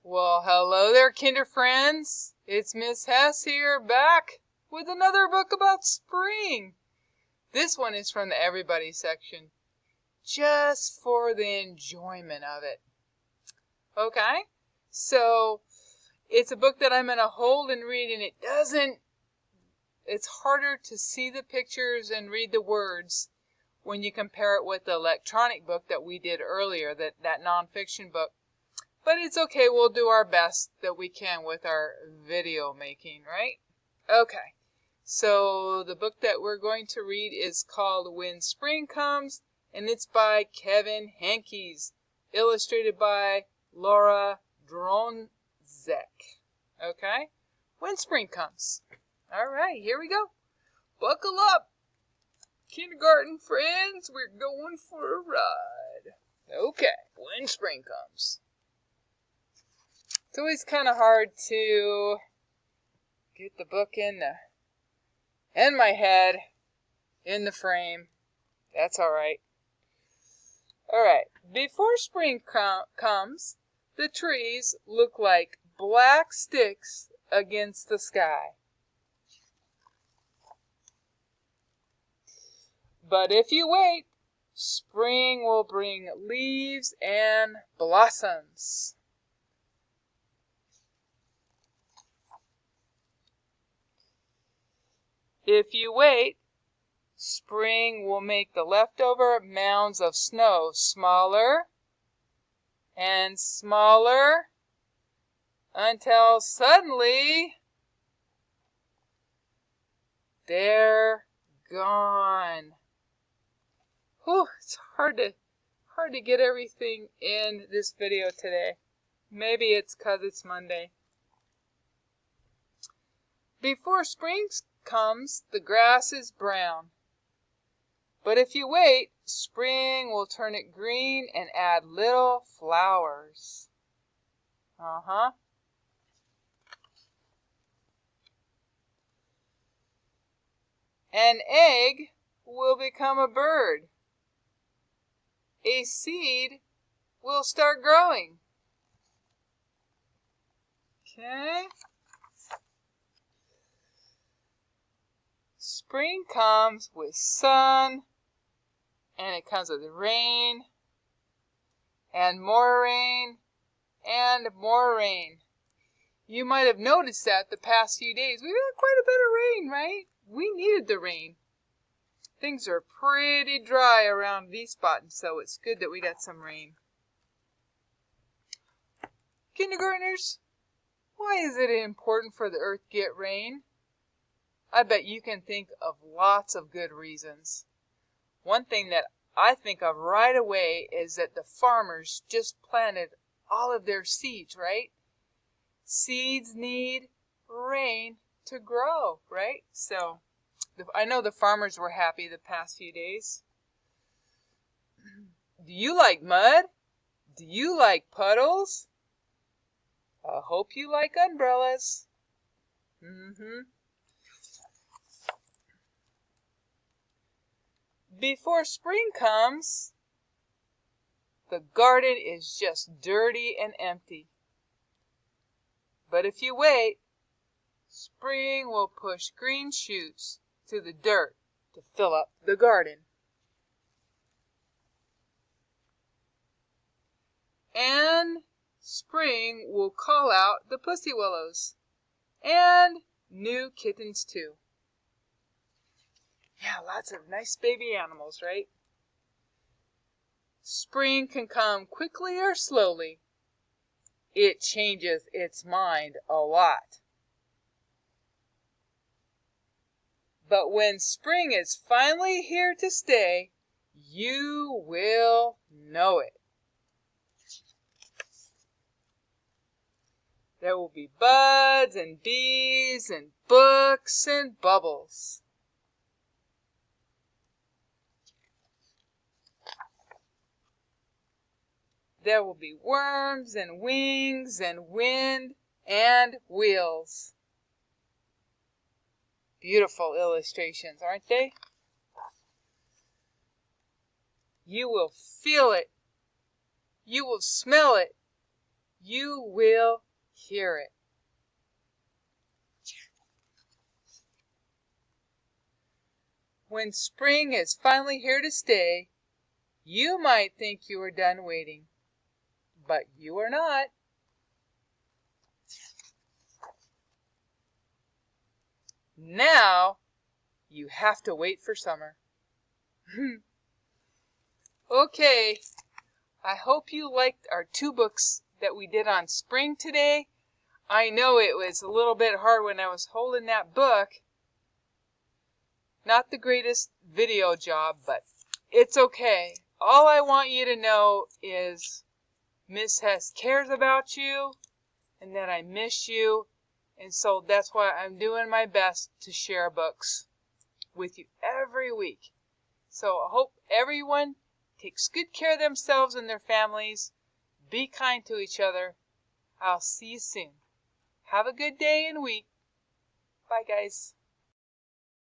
Well, hello there, kinder friends. It's Miss Hess here, back with another book about spring. This one is from the Everybody section, just for the enjoyment of it. Okay? So, it's a book that I'm going to hold and read, and it's harder to see the pictures and read the words when you compare it with the electronic book that we did earlier, that nonfiction book. But it's okay, we'll do our best that we can with our video making, right? Okay, so the book that we're going to read is called When Spring Comes, and it's by Kevin Henkes, illustrated by Laura Dronzek. Okay, When Spring Comes. All right, here we go. Buckle up, kindergarten friends, we're going for a ride. Okay, When Spring Comes. It's always kind of hard to get the book in my head, in the frame. That's all right. All right. Before spring comes, the trees look like black sticks against the sky. But if you wait, spring will bring leaves and blossoms. If you wait, spring will make the leftover mounds of snow smaller and smaller until suddenly they're gone. Whew, it's hard to get everything in this video today. Maybe it's 'cause it's Monday. Before spring comes, the grass is brown. But if you wait, spring will turn it green and add little flowers. An egg will become a bird. A seed will start growing. Okay. Spring comes with sun, and it comes with rain, and more rain, and more rain. You might have noticed that the past few days we've had quite a bit of rain, right? We needed the rain. Things are pretty dry around Wiesbaden, so it's good that we got some rain. Kindergartners, why is it important for the earth to get rain? I bet you can think of lots of good reasons. One thing that I think of right away is that the farmers just planted all of their seeds, right? Seeds need rain to grow, right? So I know the farmers were happy the past few days. Do you like mud? Do you like puddles? I hope you like umbrellas. Before spring comes, the garden is just dirty and empty. But if you wait, spring will push green shoots to the dirt to fill up the garden. And spring will call out the pussy willows and new kittens too. Yeah, lots of nice baby animals, right? Spring can come quickly or slowly. It changes its mind a lot. But when spring is finally here to stay, you will know it. There will be buds and bees and books and bubbles. There will be worms and wings and wind and wheels. Beautiful illustrations, aren't they? You will feel it. You will smell it. You will hear it. When spring is finally here to stay, you might think you are done waiting, but you are not. Now you have to wait for summer. Okay, I hope you liked our 2 books that we did on spring today. I know it was a little bit hard when I was holding that book. Not the greatest video job, but it's okay. All I want you to know is Miss Hess cares about you and that I miss you. And so that's why I'm doing my best to share books with you every week. So I hope everyone takes good care of themselves and their families. Be kind to each other. I'll see you soon. Have a good day and week. Bye, guys.